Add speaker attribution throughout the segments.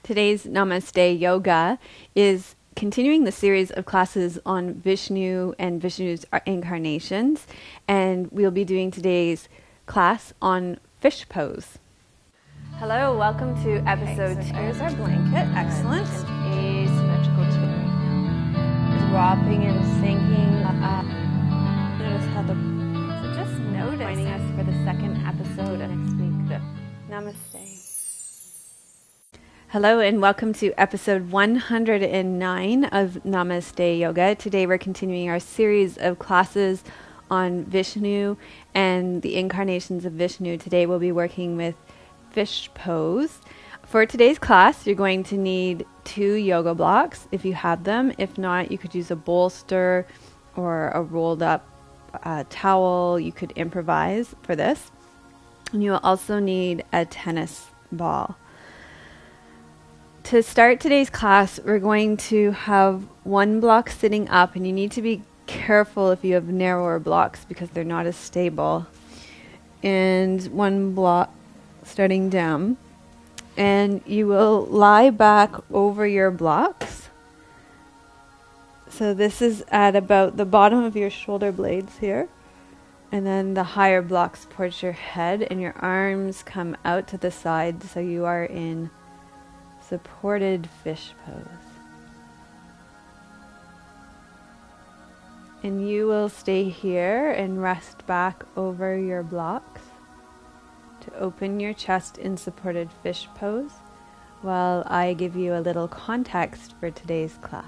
Speaker 1: Today's Namaste Yoga is continuing the series of classes on Vishnu and Vishnu's incarnations, and we'll be doing today's class on fish pose. Hello, welcome to episode 2. Here's our blanket, excellent. Asymmetrical twirling. Dropping and sinking up. Notice how so just notice joining us for the second episode of next week. Namaste. Hello and welcome to episode 109 of Namaste Yoga. Today we're continuing our series of classes on Vishnu and the incarnations of Vishnu. Today we'll be working with fish pose. For today's class, you're going to need 2 yoga blocks if you have them. If not, you could use a bolster or a rolled up towel. You could improvise for this. And you will also need a tennis ball. To start today's class, we're going to have 1 block sitting up, and you need to be careful if you have narrower blocks because they're not as stable. And 1 block starting down. And you will lie back over your blocks. So this is at about the bottom of your shoulder blades here. And then the higher block supports your head, and your arms come out to the side, so you are in supported fish pose. And you will stay here and rest back over your blocks to open your chest in supported fish pose while I give you a little context for today's class.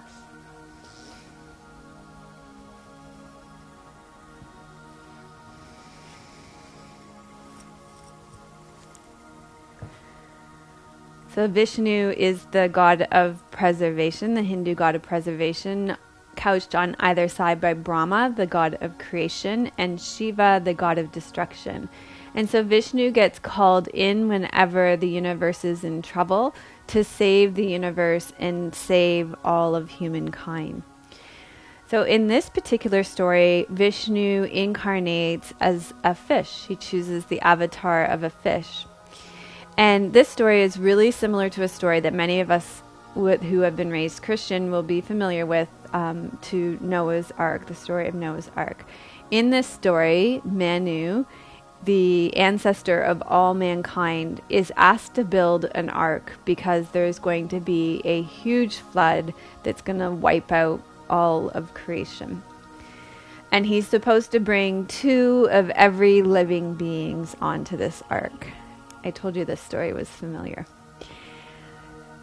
Speaker 1: So Vishnu is the god of preservation, the Hindu god of preservation, couched on either side by Brahma, the god of creation, and Shiva, the god of destruction. And so Vishnu gets called in whenever the universe is in trouble to save the universe and save all of humankind. So in this particular story, Vishnu incarnates as a fish. He chooses the avatar of a fish. And this story is really similar to a story that many of us who have been raised Christian will be familiar with, to Noah's Ark, the story of Noah's Ark. In this story, Manu, the ancestor of all mankind, is asked to build an ark because there's going to be a huge flood that's going to wipe out all of creation. And he's supposed to bring 2 of every living beings onto this ark. I told you this story was familiar.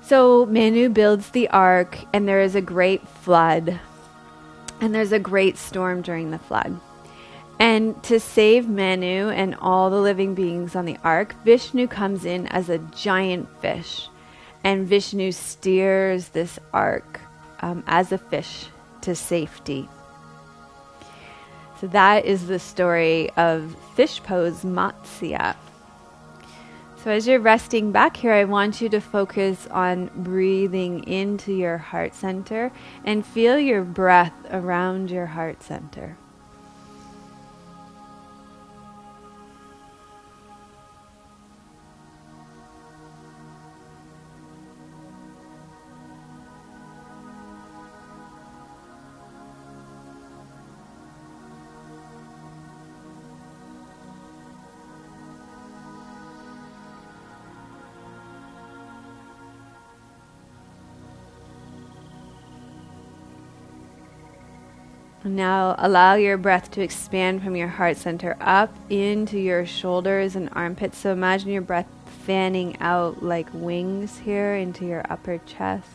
Speaker 1: So Manu builds the ark, and there is a great flood, and there's a great storm during the flood. And to save Manu and all the living beings on the ark, Vishnu comes in as a giant fish, and Vishnu steers this ark as a fish to safety. So that is the story of fish pose matsya. So as you're resting back here, I want you to focus on breathing into your heart center and feel your breath around your heart center. Now allow your breath to expand from your heart center up into your shoulders and armpits. So imagine your breath fanning out like wings here into your upper chest.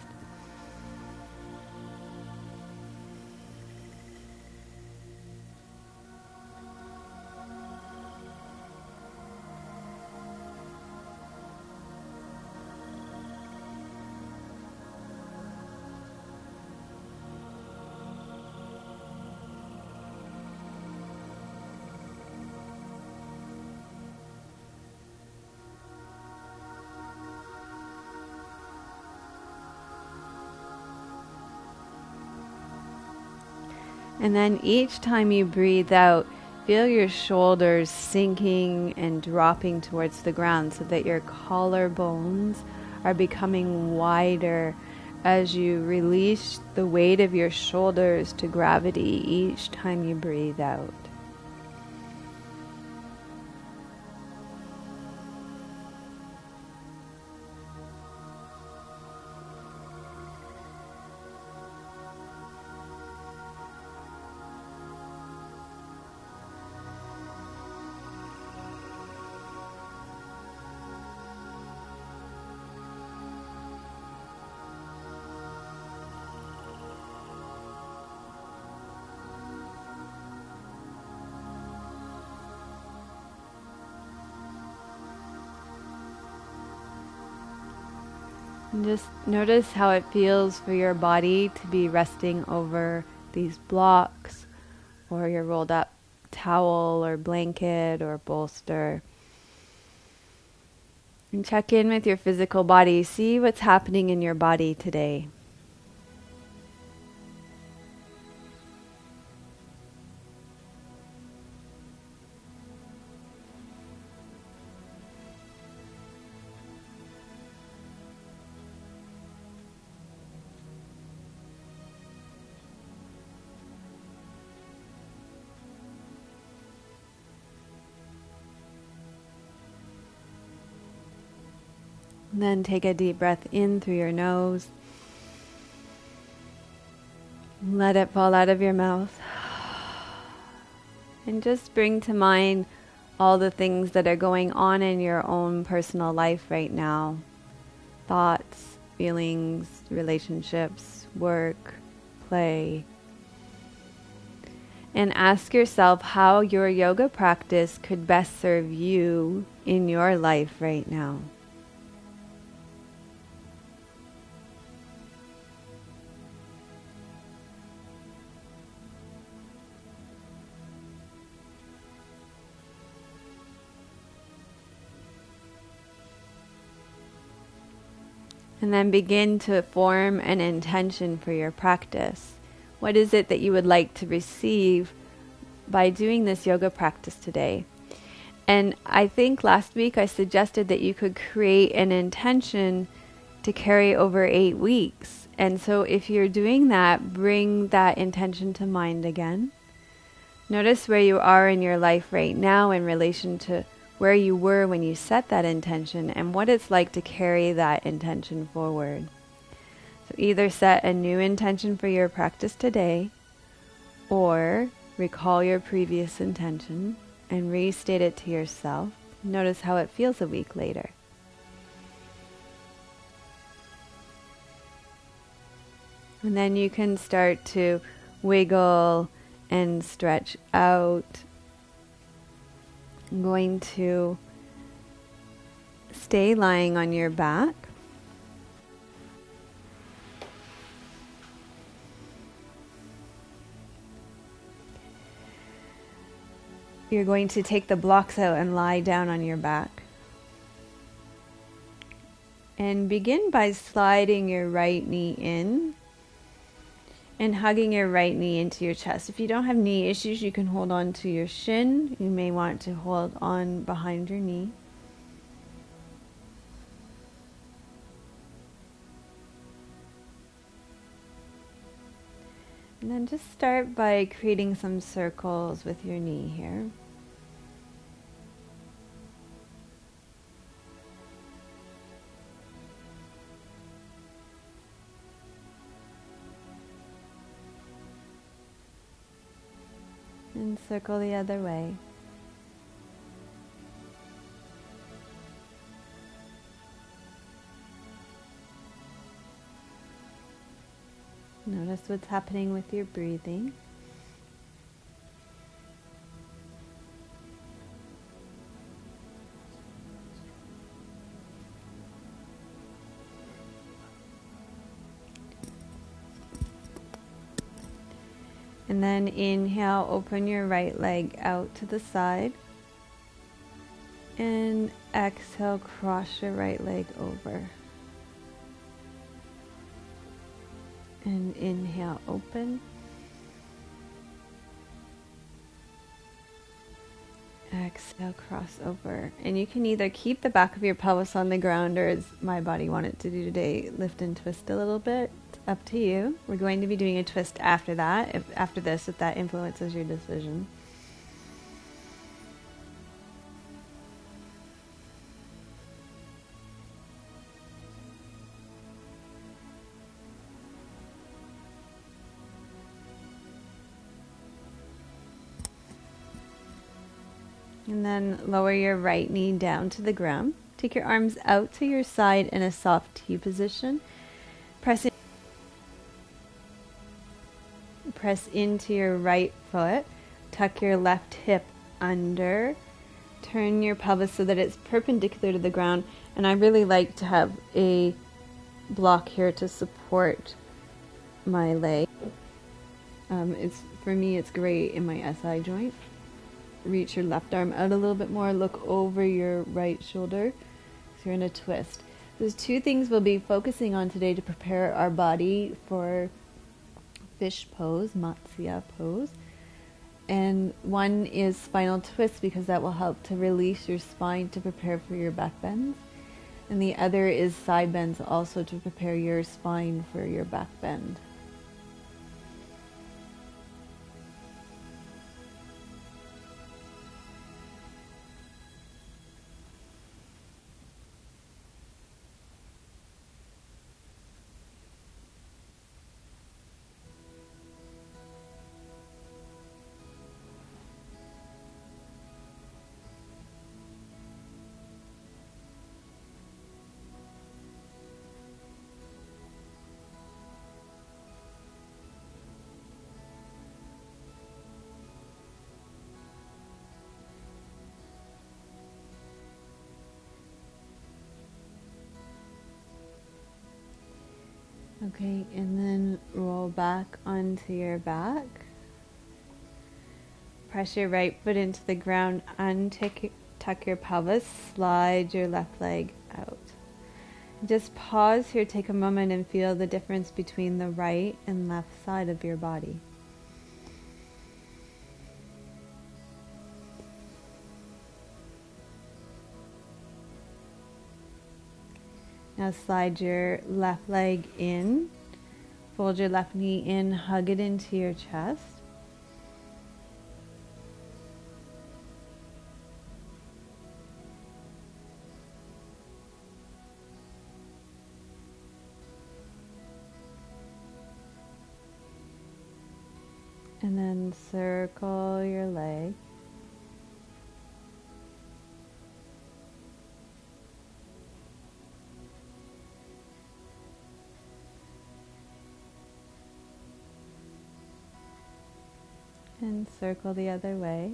Speaker 1: And then each time you breathe out, feel your shoulders sinking and dropping towards the ground so that your collarbones are becoming wider as you release the weight of your shoulders to gravity each time you breathe out. And just notice how it feels for your body to be resting over these blocks or your rolled up towel or blanket or bolster. And check in with your physical body. See what's happening in your body today. Then take a deep breath in through your nose. Let it fall out of your mouth. And just bring to mind all the things that are going on in your own personal life right now. Thoughts, feelings, relationships, work, play. And ask yourself how your yoga practice could best serve you in your life right now. And then begin to form an intention for your practice. What is it that you would like to receive by doing this yoga practice today? And I think last week I suggested that you could create an intention to carry over 8 weeks. And so if you're doing that, bring that intention to mind again. Notice where you are in your life right now in relation to where you were when you set that intention and what it's like to carry that intention forward. So either set a new intention for your practice today or recall your previous intention and restate it to yourself. Notice how it feels a week later. And then you can start to wiggle and stretch out. I'm going to stay lying on your back. You're going to take the blocks out and lie down on your back. And begin by sliding your right knee in and hugging your right knee into your chest. If you don't have knee issues, you can hold on to your shin. You may want to hold on behind your knee. And then just start by creating some circles with your knee here. And circle the other way. Notice what's happening with your breathing. And then inhale, open your right leg out to the side. And exhale, cross your right leg over. And inhale, open. Exhale, cross over. And you can either keep the back of your pelvis on the ground, or as my body wanted to do today, lift and twist a little bit. It's up to you. We're going to be doing a twist after that, after this, if that influences your decision. And then lower your right knee down to the ground. Take your arms out to your side in a soft T position. Press into your right foot. Tuck your left hip under. Turn your pelvis so that it's perpendicular to the ground. And I really like to have a block here to support my leg. For me, it's great in my SI joint. Reach your left arm out a little bit more. Look over your right shoulder. So you're in a twist. There's two things we'll be focusing on today to prepare our body for fish pose, matsya pose. And one is spinal twist, because that will help to release your spine to prepare for your back bends. And the other is side bends, also to prepare your spine for your back bend. Okay, and then roll back onto your back. Press your right foot into the ground, tuck your pelvis, slide your left leg out. Just pause here, take a moment and feel the difference between the right and left side of your body. Now slide your left leg in, fold your left knee in, hug it into your chest. And then circle your leg. And circle the other way.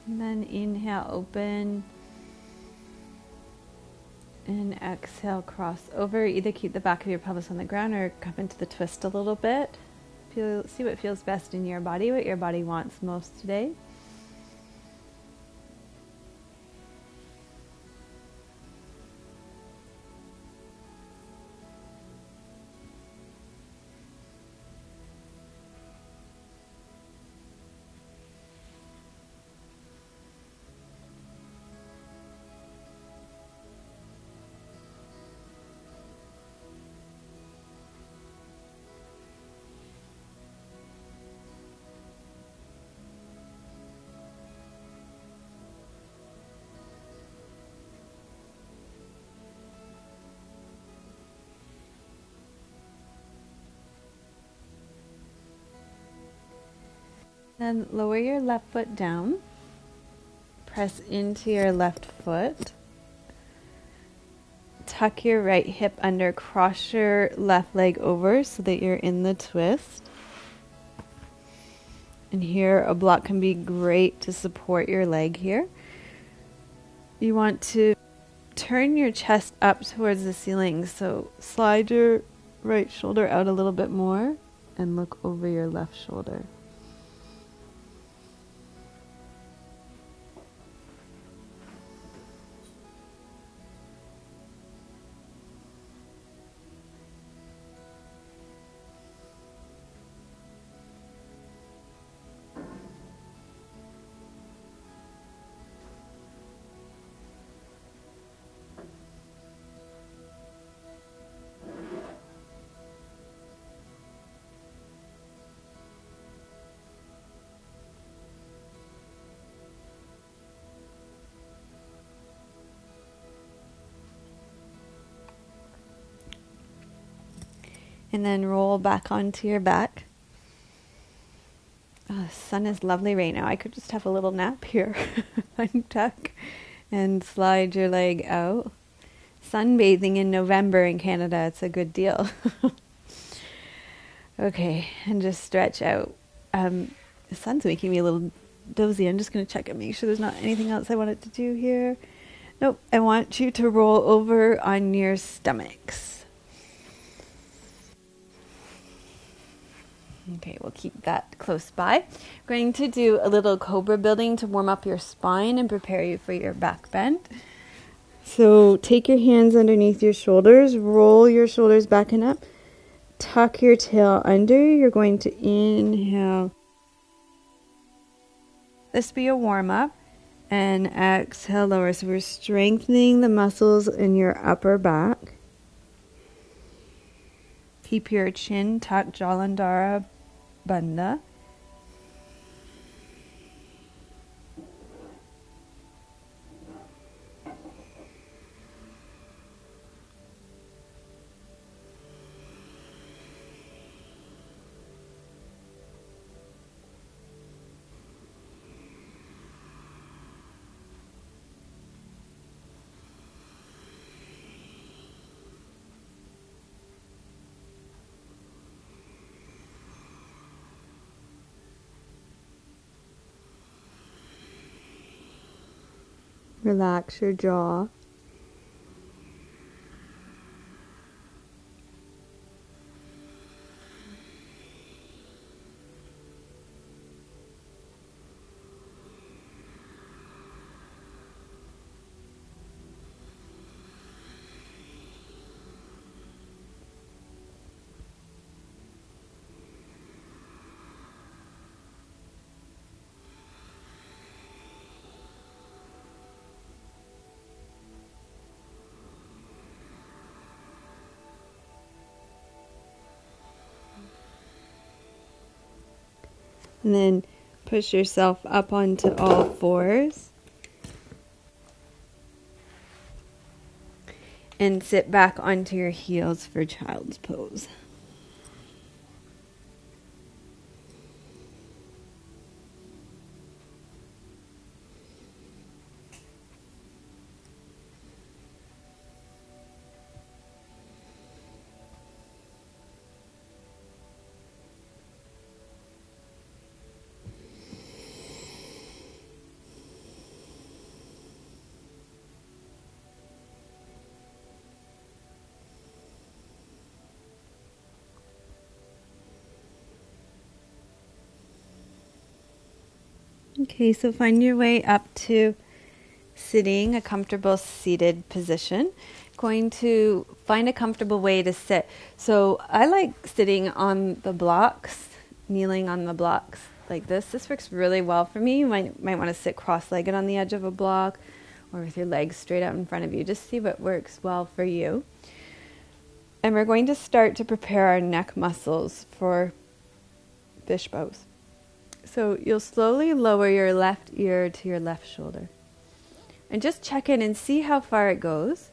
Speaker 1: And then inhale, open. And exhale, cross over. Either keep the back of your pelvis on the ground or come into the twist a little bit. See what feels best in your body, what your body wants most today. Then lower your left foot down. Press into your left foot. Tuck your right hip under. Cross your left leg over so that you're in the twist. And here, a block can be great to support your leg here. You want to turn your chest up towards the ceiling. So slide your right shoulder out a little bit more and look over your left shoulder. And then roll back onto your back. Oh, the sun is lovely right now. I could just have a little nap here. Untuck and slide your leg out. Sunbathing in November in Canada, it's a good deal. Okay, and just stretch out. The sun's making me a little dozy. I'm just going to check and make sure there's not anything else I wanted to do here. Nope, I want you to roll over on your stomachs. Okay, we'll keep that close by. Going to do a little cobra building to warm up your spine and prepare you for your back bend. So take your hands underneath your shoulders, roll your shoulders back and up, tuck your tail under. You're going to inhale. This be a warm up, and exhale, lower. So we're strengthening the muscles in your upper back. Keep your chin tucked, Jalandhara Bandha. Relax your jaw. And then push yourself up onto all fours. And sit back onto your heels for child's pose. Okay, so find your way up to sitting, a comfortable seated position. Going to find a comfortable way to sit. So I like sitting on the blocks, kneeling on the blocks like this. This works really well for me. You might want to sit cross-legged on the edge of a block or with your legs straight out in front of you. Just see what works well for you. And we're going to start to prepare our neck muscles for fish pose. So you'll slowly lower your left ear to your left shoulder. And just check in and see how far it goes.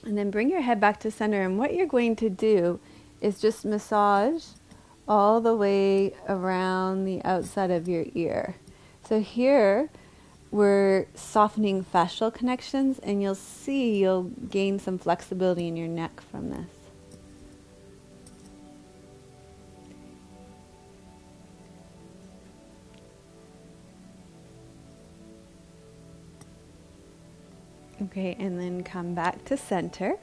Speaker 1: And then bring your head back to center. And what you're going to do is just massage all the way around the outside of your ear. So here, we're softening fascial connections, and you'll see you'll gain some flexibility in your neck from this. Okay, and then come back to center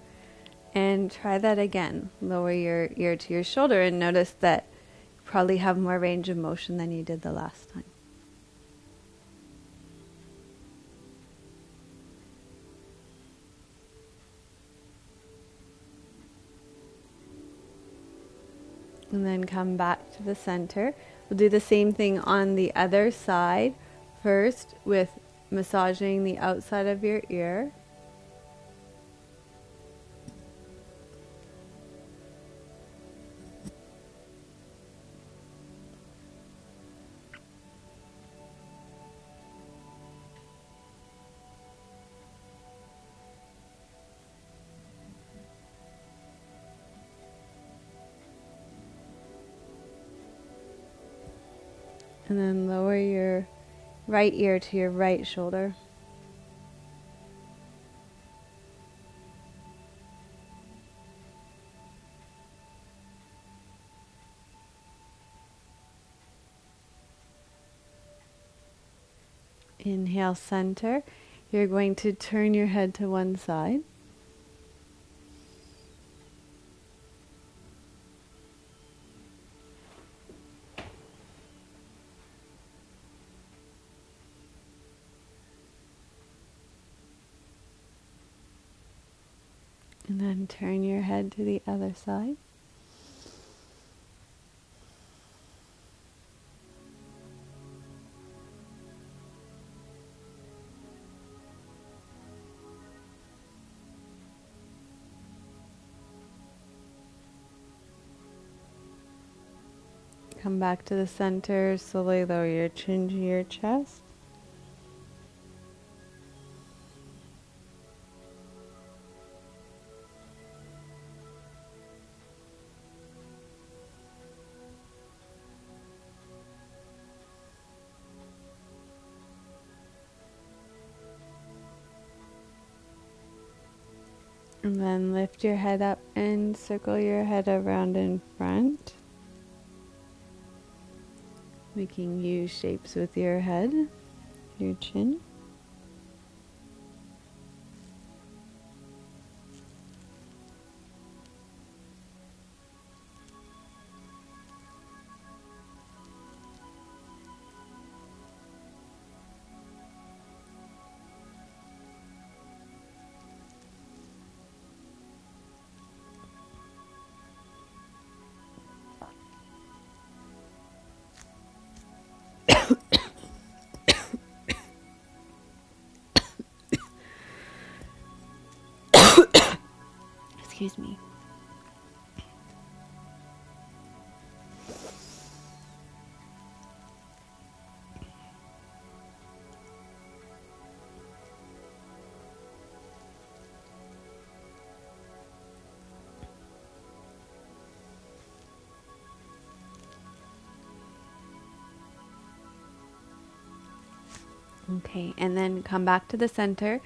Speaker 1: and try that again. Lower your ear to your shoulder and notice that you probably have more range of motion than you did the last time. And then come back to the center. We'll do the same thing on the other side. First with massaging the outside of your ear. And then lower your right ear to your right shoulder. Inhale, center. You're going to turn your head to one side. And then turn your head to the other side. Come back to the center, slowly lower your chin to your chest. And then lift your head up and circle your head around in front. Making U shapes with your head, your chin. Excuse me. Okay, and then come back to the center.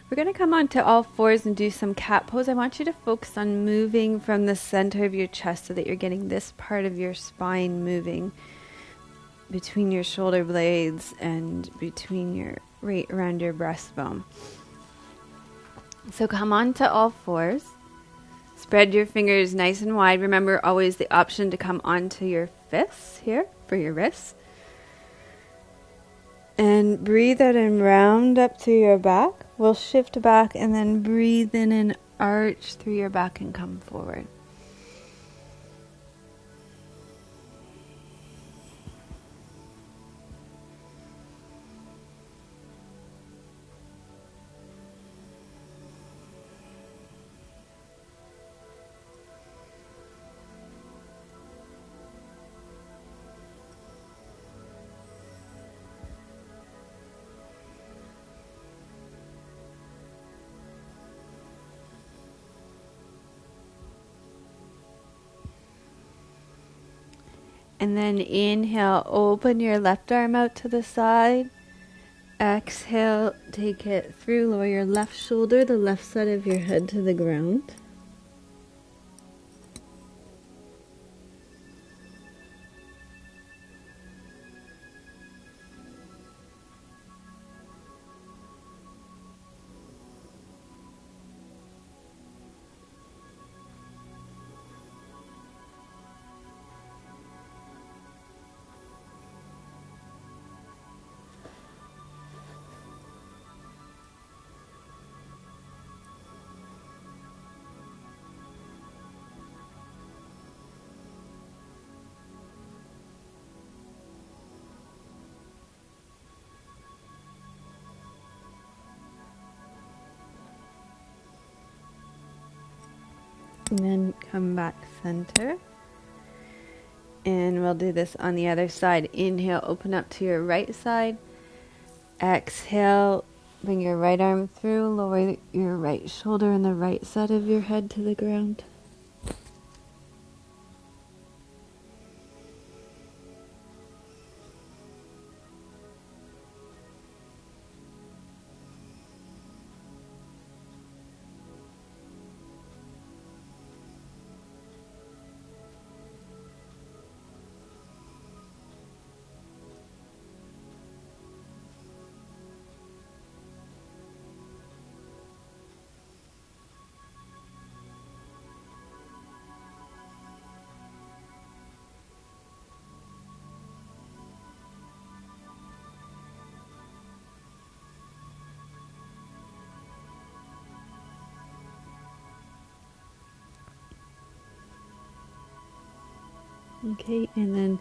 Speaker 1: We're going to come onto all fours and do some cat pose. I want you to focus on moving from the center of your chest so that you're getting this part of your spine moving between your shoulder blades and between your right around your breastbone. So come onto all fours. Spread your fingers nice and wide. Remember always the option to come onto your fists here for your wrists. And breathe out and round up through your back. We'll shift back and then breathe in and arch through your back and come forward. And then inhale, open your left arm out to the side. Exhale, take it through, lower your left shoulder, the left side of your head to the ground. And then come back center. And we'll do this on the other side. Inhale, open up to your right side. Exhale, bring your right arm through, lower your right shoulder and the right side of your head to the ground. Okay, and then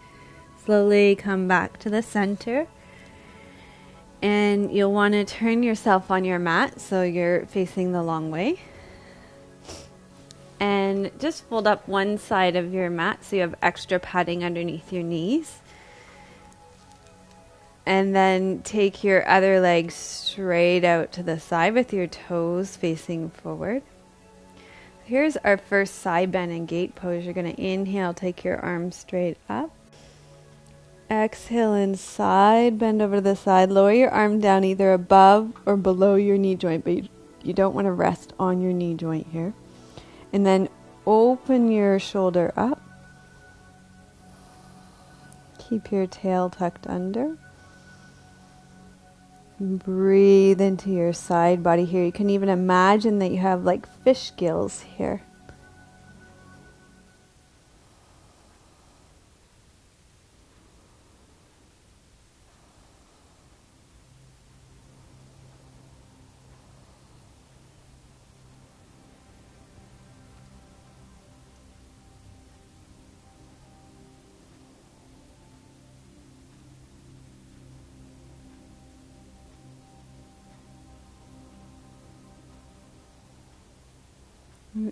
Speaker 1: slowly come back to the center. And you'll want to turn yourself on your mat so you're facing the long way. And just fold up one side of your mat so you have extra padding underneath your knees. And then take your other leg straight out to the side with your toes facing forward. Here's our first side bend and gate pose. You're going to inhale, take your arms straight up. Exhale and side bend over to the side. Lower your arm down either above or below your knee joint, but you don't want to rest on your knee joint here. And then open your shoulder up. Keep your tail tucked under. Breathe into your side body here. You can even imagine that you have like fish gills here.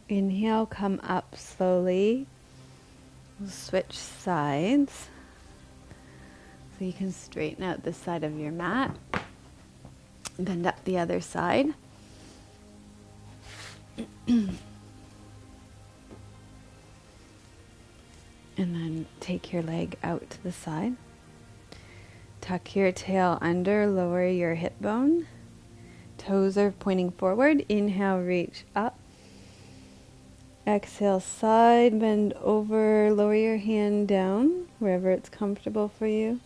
Speaker 1: Inhale, come up slowly. We'll switch sides. So you can straighten out this side of your mat. Bend up the other side. And then take your leg out to the side. Tuck your tail under, lower your hip bone. Toes are pointing forward. Inhale, reach up. Exhale, side bend over, lower your hand down wherever it's comfortable for you.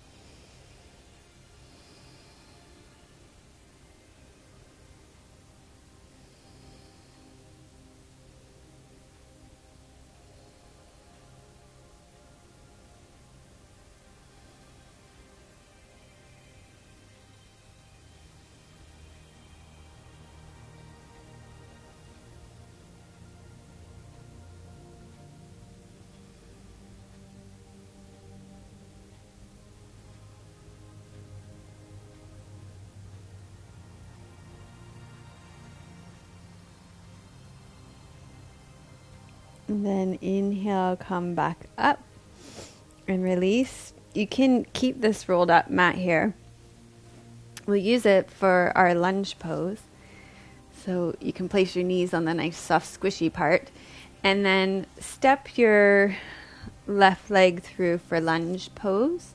Speaker 1: And then inhale, come back up and release. You can keep this rolled up mat here. We'll use it for our lunge pose. So you can place your knees on the nice soft squishy part and then step your left leg through for lunge pose.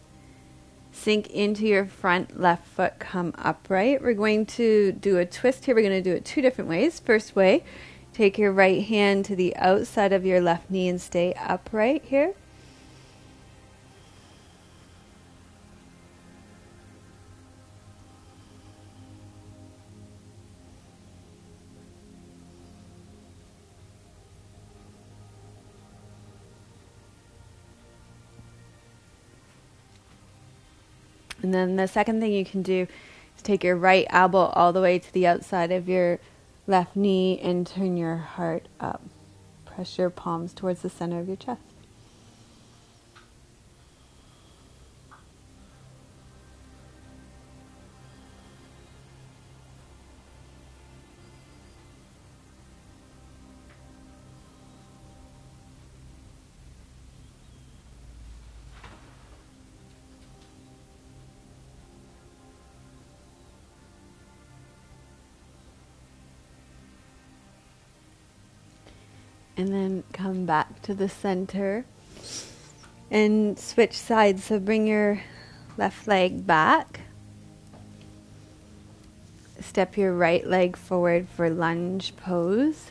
Speaker 1: Sink into your front left foot, come upright. We're going to do a twist here. We're going to do it two different ways. First way, take your right hand to the outside of your left knee and stay upright here. And then the second thing you can do is take your right elbow all the way to the outside of your left knee and turn your heart up. Press your palms towards the center of your chest. And then come back to the center and switch sides. So bring your left leg back. Step your right leg forward for lunge pose.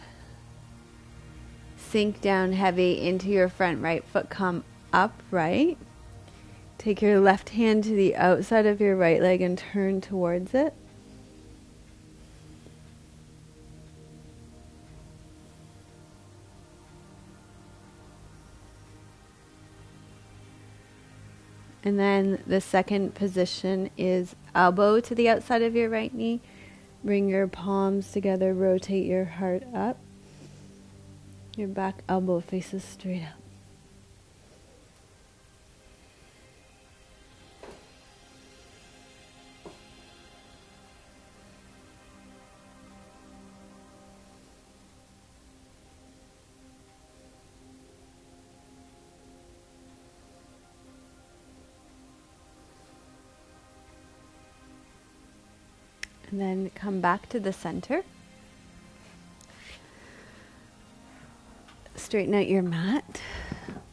Speaker 1: Sink down heavy into your front right foot, come upright. Take your left hand to the outside of your right leg and turn towards it. And then the second position is elbow to the outside of your right knee. Bring your palms together, rotate your heart up. Your back elbow faces straight up. And then come back to the center. Straighten out your mat.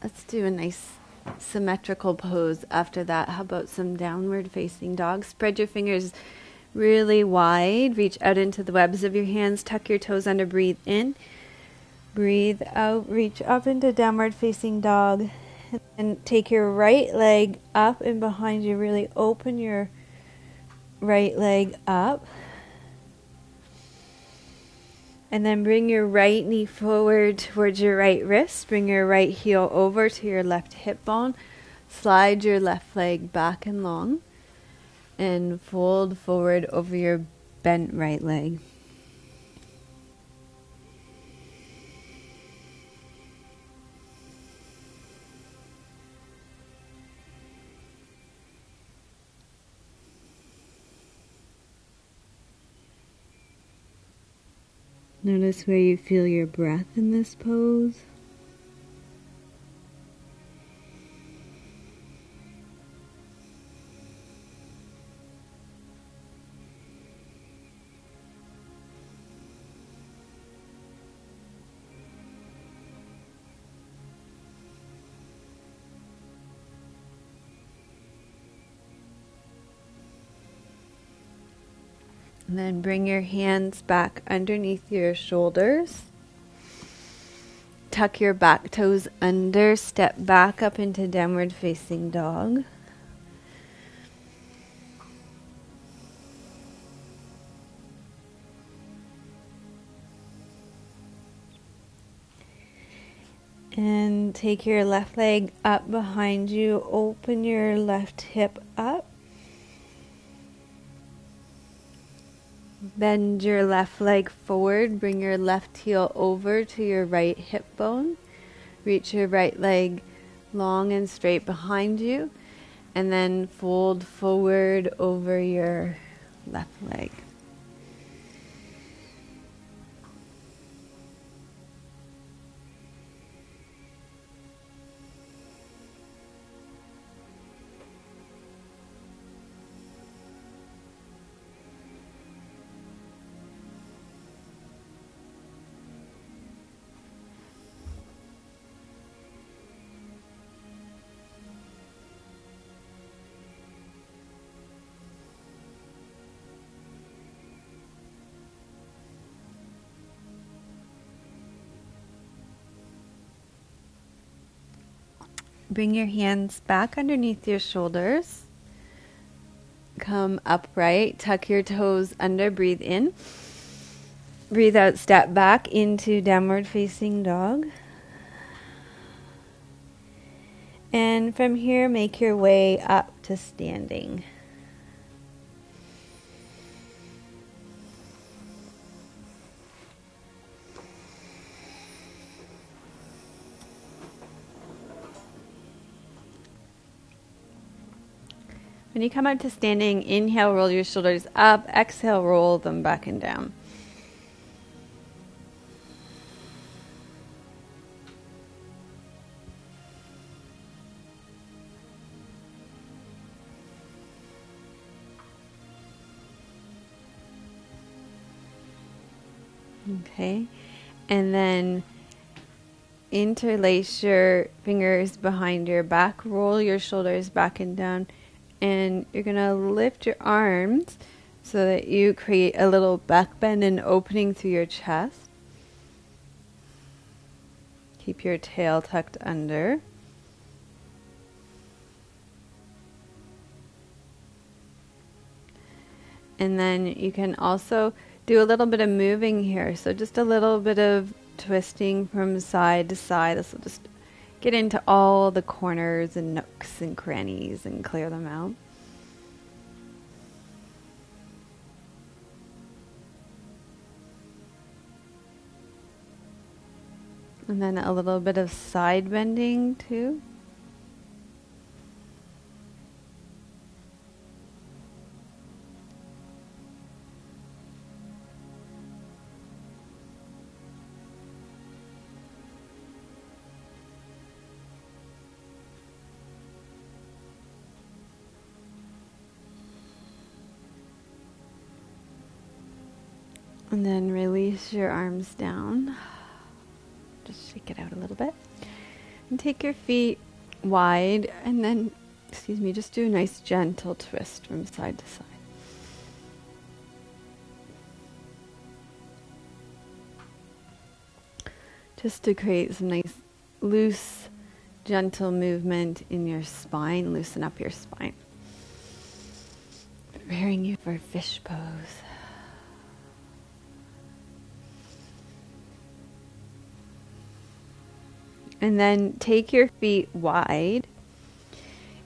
Speaker 1: Let's do a nice symmetrical pose after that. How about some downward facing dog? Spread your fingers really wide. Reach out into the webs of your hands. Tuck your toes under. Breathe in. Breathe out. Reach up into downward facing dog. And take your right leg up and behind you. Really open your right leg up. And then bring your right knee forward towards your right wrist. Bring your right heel over to your left hip bone. Slide your left leg back and long. And fold forward over your bent right leg. Notice where you feel your breath in this pose. And then bring your hands back underneath your shoulders. Tuck your back toes under. Step back up into downward facing dog. And take your left leg up behind you. Open your left hip up. Bend your left leg forward. Bring your left heel over to your right hip bone. Reach your right leg long and straight behind you. And then fold forward over your left leg. Bring your hands back underneath your shoulders. Come upright. Tuck your toes under. Breathe in. Breathe out. Step back into downward facing dog. And from here, make your way up to standing. When you come up to standing, inhale, roll your shoulders up. Exhale, roll them back and down. Okay, and then interlace your fingers behind your back, roll your shoulders back and down, and you're going to lift your arms so that you create a little back bend and opening through your chest. Keep your tail tucked under. And then you can also do a little bit of moving here. So just a little bit of twisting from side to side. This will just get into all the corners and nooks and crannies and clear them out. And then a little bit of side bending too. And then release your arms down. Just shake it out a little bit. And take your feet wide and then, just do a nice gentle twist from side to side. Just to create some nice, loose, gentle movement in your spine. Loosen up your spine. Preparing you for fish pose. And then take your feet wide.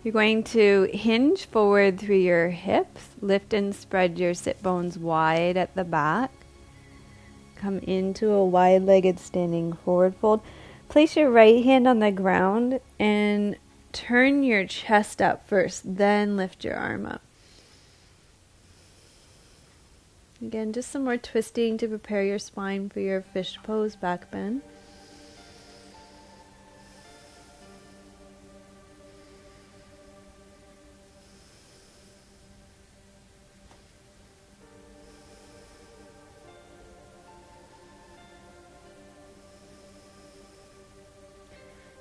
Speaker 1: You're going to hinge forward through your hips. Lift and spread your sit bones wide at the back. Come into a wide-legged standing forward fold. Place your right hand on the ground and turn your chest up first, then lift your arm up. Again, just some more twisting to prepare your spine for your fish pose back bend.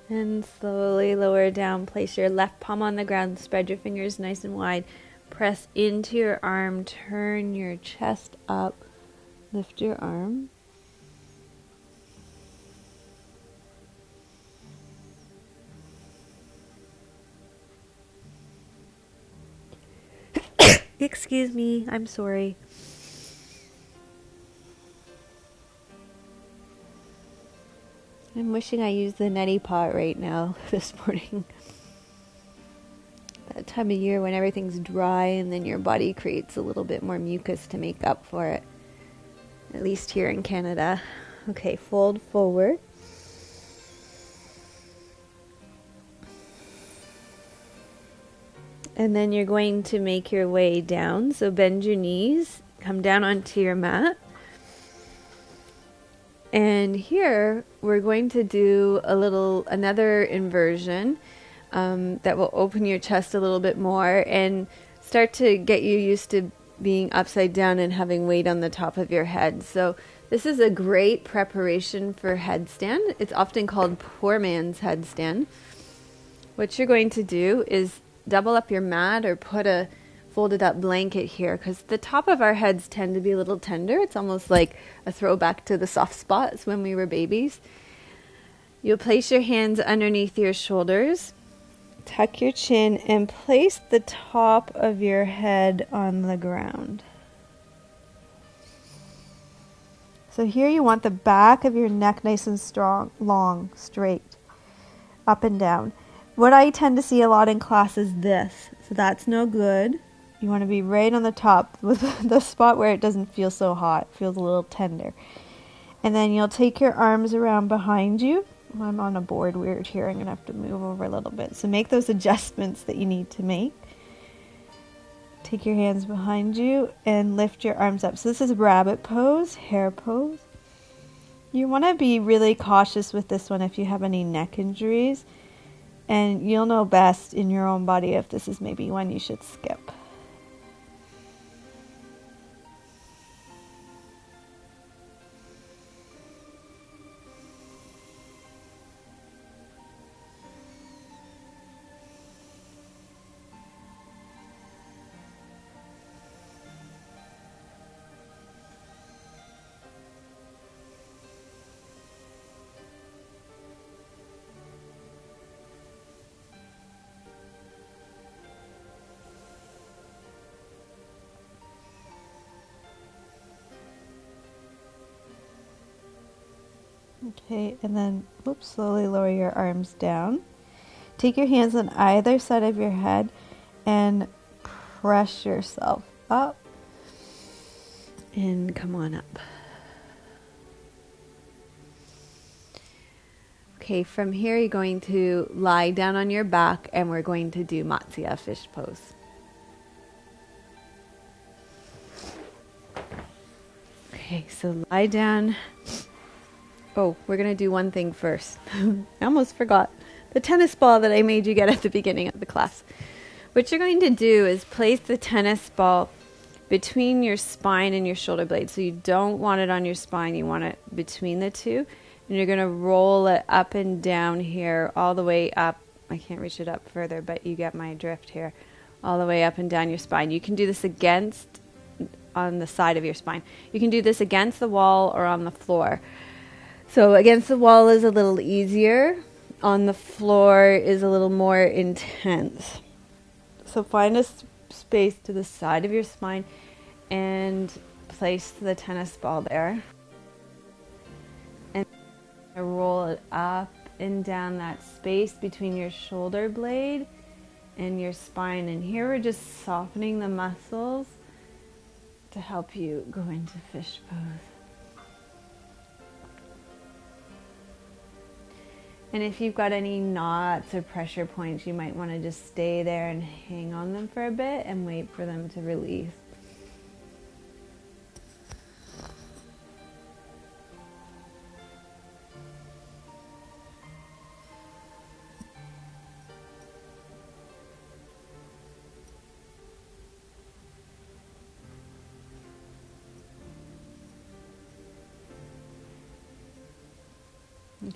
Speaker 1: And slowly lower down. Place your left palm on the ground. Spread your fingers nice and wide. Press into your arm. Turn your chest up. Lift your arm. Excuse me. I'm sorry. I'm wishing I used the neti pot right now this morning. That time of year when everything's dry and then your body creates a little bit more mucus to make up for it. At least here in Canada. Okay, fold forward. And then you're going to make your way down. So bend your knees, come down onto your mat. And here we're going to do another inversion that will open your chest a little bit more and start to get you used to being upside down and having weight on the top of your head. So this is a great preparation for headstand. It's often called poor man's headstand. What you're going to do is double up your mat or put a folded up blanket here because the top of our heads tend to be a little tender. It's almost like a throwback to the soft spots when we were babies. You'll place your hands underneath your shoulders, tuck your chin, and place the top of your head on the ground. So here you want the back of your neck nice and strong, long, straight, up and down. What I tend to see a lot in class is this. So that's no good. You want to be right on the top with the spot where it doesn't feel so hot. It feels a little tender. And then you'll take your arms around behind you. I'm on a board weird here. I'm going to have to move over a little bit. So make those adjustments that you need to make. Take your hands behind you and lift your arms up. So this is rabbit pose, hare pose. You want to be really cautious with this one if you have any neck injuries. And you'll know best in your own body if this is maybe one you should skip. Okay, and then slowly lower your arms down. Take your hands on either side of your head and press yourself up and come on up. Okay, from here you're going to lie down on your back and we're going to do matsya fish pose. Okay, so lie down. Oh, we're going to do one thing first. I almost forgot. The tennis ball that I made you get at the beginning of the class. What you're going to do is place the tennis ball between your spine and your shoulder blade. So you don't want it on your spine, you want it between the two. And you're going to roll it up and down here, all the way up. I can't reach it up further, but you get my drift here. All the way up and down your spine. You can do this on the side of your spine. You can do this against the wall or on the floor. So against the wall is a little easier. On the floor is a little more intense. So find a space to the side of your spine and place the tennis ball there. And roll it up and down that space between your shoulder blade and your spine. And here we're just softening the muscles to help you go into fish pose. And if you've got any knots or pressure points, you might want to just stay there and hang on them for a bit and wait for them to release.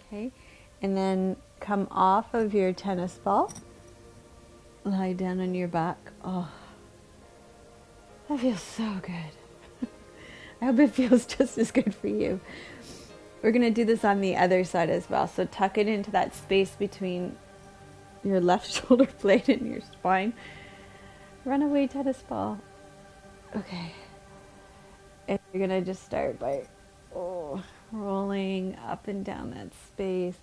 Speaker 1: Okay, and then come off of your tennis ball, lie down on your back. Oh, that feels so good. I hope it feels just as good for you. We're going to do this on the other side as well. So tuck it into that space between your left shoulder blade and your spine. Runaway tennis ball. Okay. And you're going to just start by rolling up and down that space.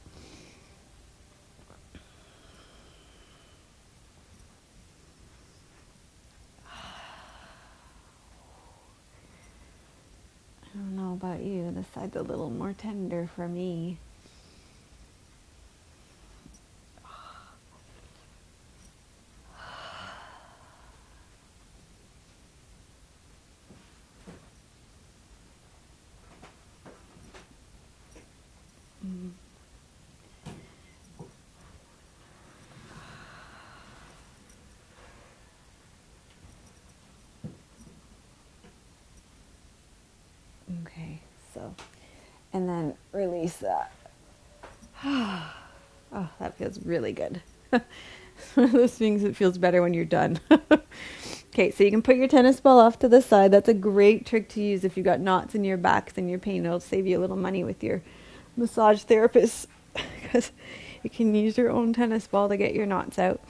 Speaker 1: I don't know about you, this side's a little more tender for me. Okay, so, and then release that. Oh, that feels really good. It's one of those things that feels better when you're done. Okay, so you can put your tennis ball off to the side. That's a great trick to use if you've got knots in your backs and your pain. It'll save you a little money with your massage therapist because you can use your own tennis ball to get your knots out.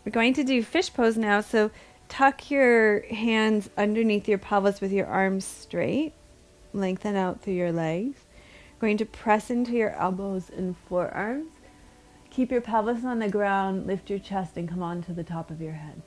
Speaker 1: We're going to do fish pose now, so tuck your hands underneath your pelvis with your arms straight. Lengthen out through your legs. Going to press into your elbows and forearms. Keep your pelvis on the ground, lift your chest, and come on to the top of your head.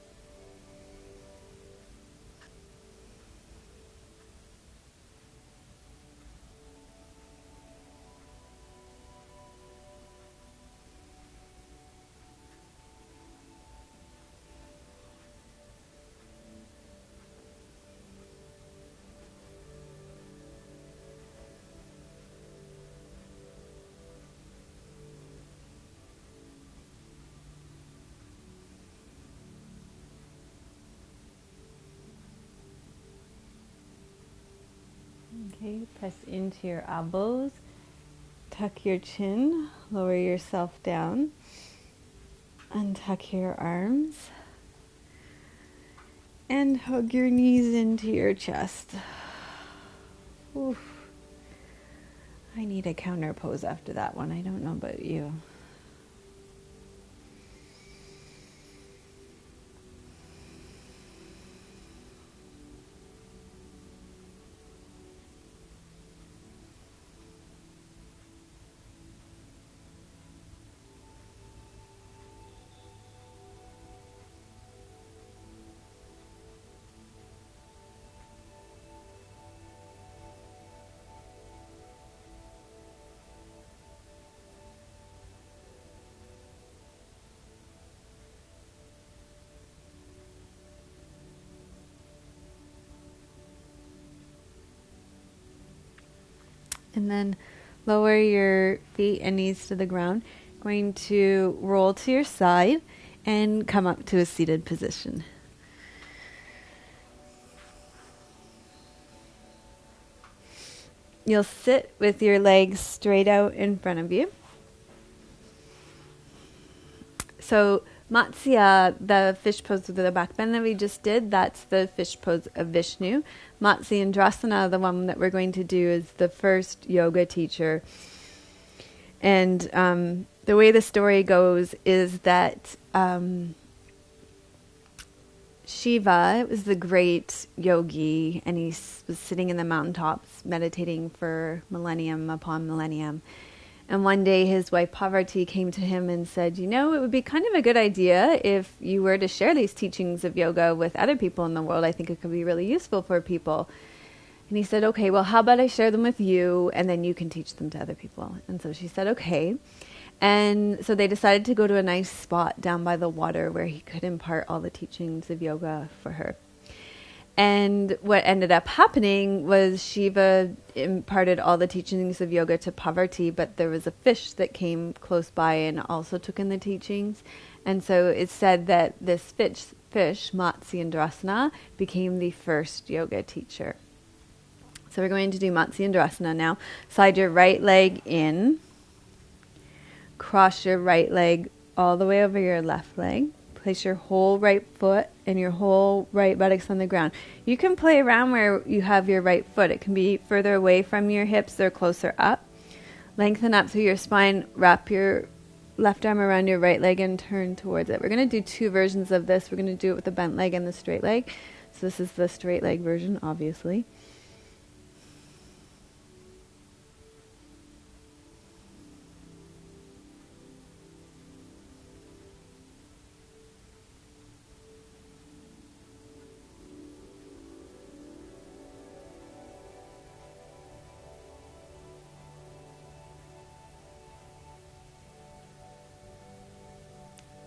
Speaker 1: Okay, press into your elbows, tuck your chin, lower yourself down, and tuck your arms, and hug your knees into your chest. Oof. I need a counter pose after that one. I don't know about you. And then lower your feet and knees to the ground. Going to roll to your side and come up to a seated position. You'll sit with your legs straight out in front of you. So matsya, the fish pose with the backbend that we just did, that's the fish pose of Vishnu. Matsyasana, the one that we're going to do, is the first yoga teacher. And the way the story goes is that Shiva was the great yogi, and he was sitting in the mountaintops meditating for millennium upon millennium. And one day his wife Parvati came to him and said, you know, it would be kind of a good idea if you were to share these teachings of yoga with other people in the world. I think it could be really useful for people. And he said, okay, well, how about I share them with you, and then you can teach them to other people. And so she said, okay. And so they decided to go to a nice spot down by the water where he could impart all the teachings of yoga for her. And what ended up happening was Shiva imparted all the teachings of yoga to Parvati, but there was a fish that came close by and also took in the teachings. And so it's said that this fish, Matsyasna, became the first yoga teacher. So we're going to do Matsyasna now. Slide your right leg in. Cross your right leg all the way over your left leg. Place your whole right foot and your whole right buttocks on the ground. You can play around where you have your right foot. It can be further away from your hips or closer up. Lengthen up through your spine. Wrap your left arm around your right leg and turn towards it. We're going to do two versions of this. We're going to do it with the bent leg and the straight leg. So this is the straight leg version, obviously.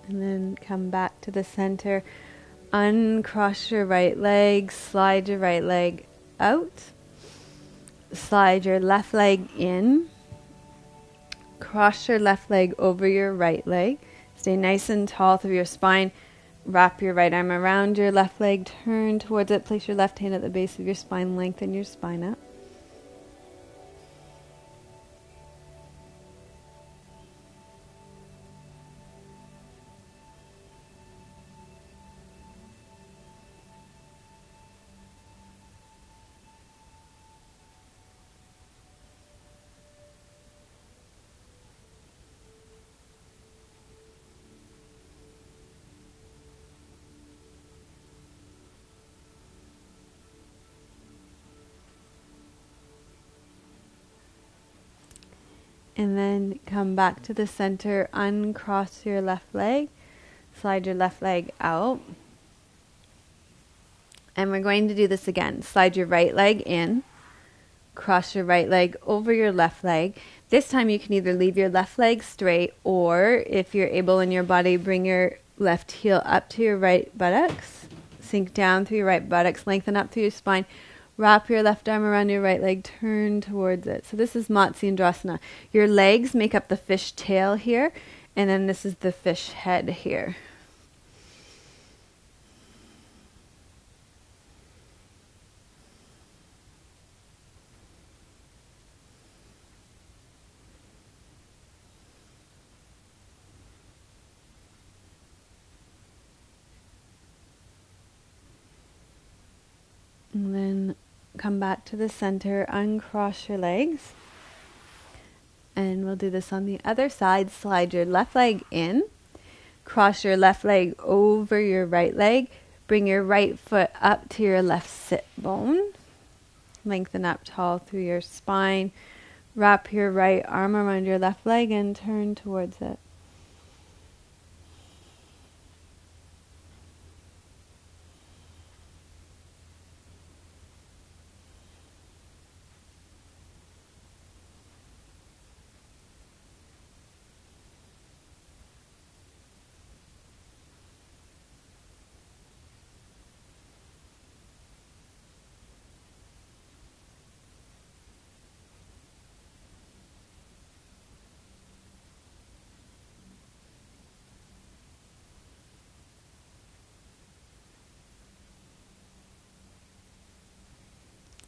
Speaker 1: And then come back to the center. Uncross your right leg. Slide your right leg out. Slide your left leg in. Cross your left leg over your right leg. Stay nice and tall through your spine. Wrap your right arm around your left leg. Turn towards it. Place your left hand at the base of your spine. Lengthen your spine up. And then come back to the center, uncross your left leg, slide your left leg out. And we're going to do this again. Slide your right leg in, cross your right leg over your left leg. This time you can either leave your left leg straight, or if you're able in your body, bring your left heel up to your right buttocks, sink down through your right buttocks, lengthen up through your spine. Wrap your left arm around your right leg, turn towards it. So this is Matsyasna. Your legs make up the fish tail here, and then this is the fish head here. And then come back to the center, uncross your legs. And we'll do this on the other side. Slide your left leg in. Cross your left leg over your right leg. Bring your right foot up to your left sit bone. Lengthen up tall through your spine. Wrap your right arm around your left leg and turn towards it.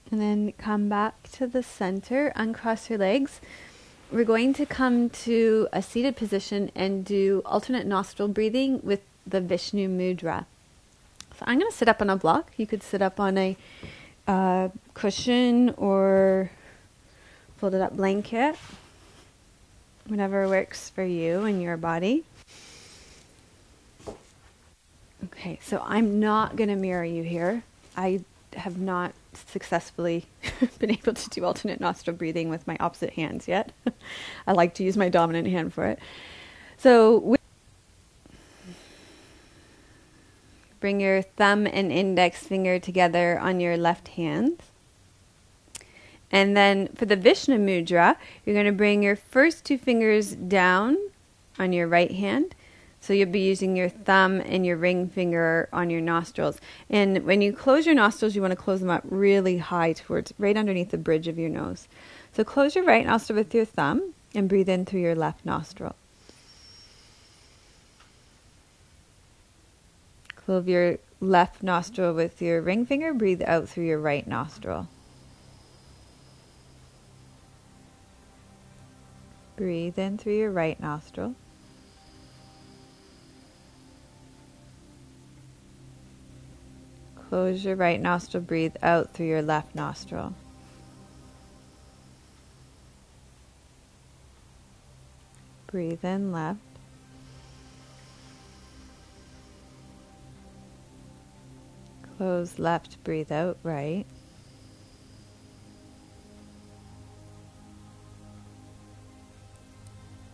Speaker 1: And then come back to the center, uncross your legs. We're going to come to a seated position and do alternate nostril breathing with the Vishnu mudra. So I'm going to sit up on a block. You could sit up on a cushion or folded up blanket, whatever works for you and your body. Okay, so I'm not going to mirror you here. I have not successfully been able to do alternate nostril breathing with my opposite hands yet. I like to use my dominant hand for it. So bring your thumb and index finger together on your left hand. And then for the Vishnu mudra, you're going to bring your first two fingers down on your right hand. So you'll be using your thumb and your ring finger on your nostrils. And when you close your nostrils, you want to close them up really high towards, right underneath the bridge of your nose. So close your right nostril with your thumb and breathe in through your left nostril. Close your left nostril with your ring finger, breathe out through your right nostril. Breathe in through your right nostril. Close your right nostril, breathe out through your left nostril. Breathe in left. Close left, breathe out right.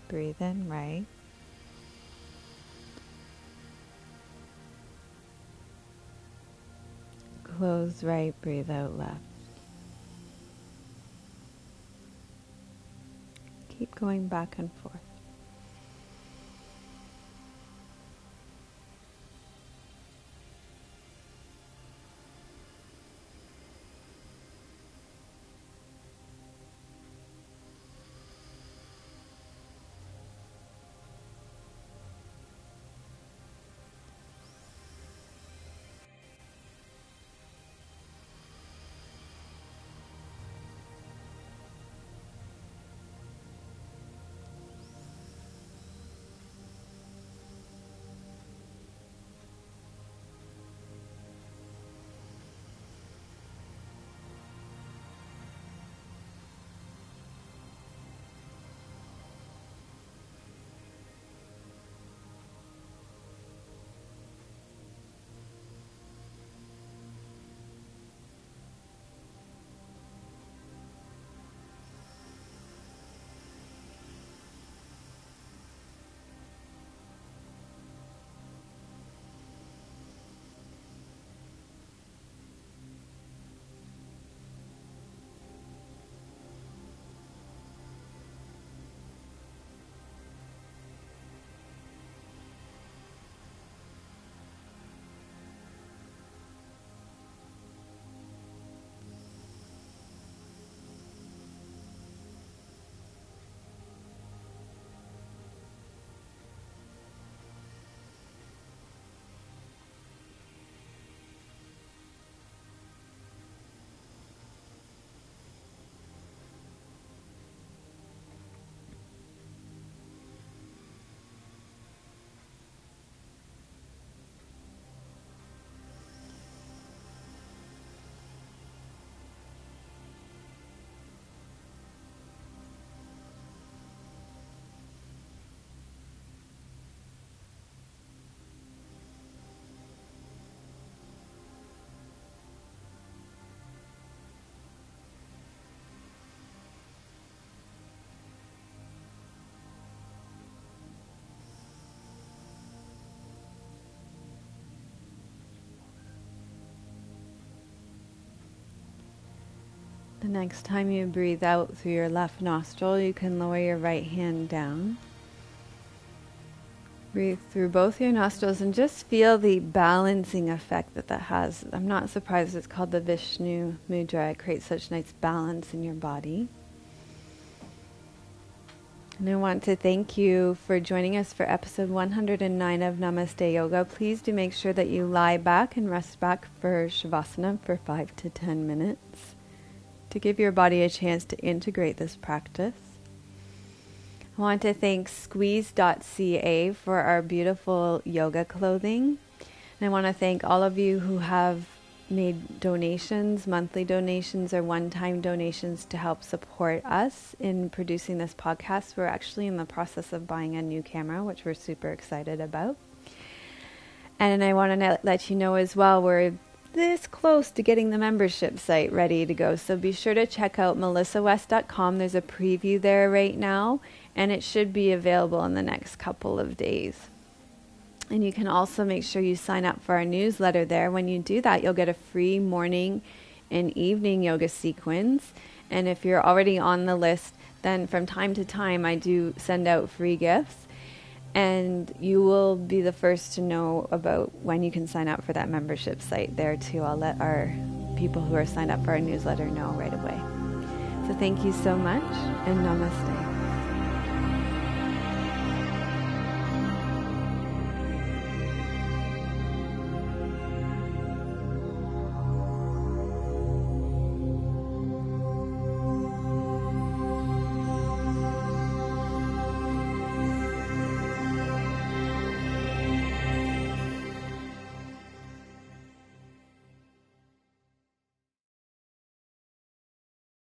Speaker 1: Breathe in right. Close right, breathe out left. Keep going back and forth. The next time you breathe out through your left nostril, you can lower your right hand down. Breathe through both your nostrils and just feel the balancing effect that has. I'm not surprised it's called the Vishnu mudra. It creates such nice balance in your body. And I want to thank you for joining us for episode 109 of Namaste Yoga. Please do make sure that you lie back and rest back for Shavasana for 5 to 10 minutes. to give your body a chance to integrate this practice. I want to thank squeeze.ca for our beautiful yoga clothing. And I want to thank all of you who have made donations, monthly donations or one-time donations to help support us in producing this podcast. We're actually in the process of buying a new camera, which we're super excited about. And I want to let you know as well, we're this close to getting the membership site ready to go. So be sure to check out melissawest.com. There's a preview there right now, and it should be available in the next couple of days. And you can also make sure you sign up for our newsletter there. When you do that, you'll get a free morning and evening yoga sequence. And if you're already on the list, then from time to time I do send out free gifts. And you will be the first to know about when you can sign up for that membership site there too. I'll let our people who are signed up for our newsletter know right away. So thank you so much, and namaste.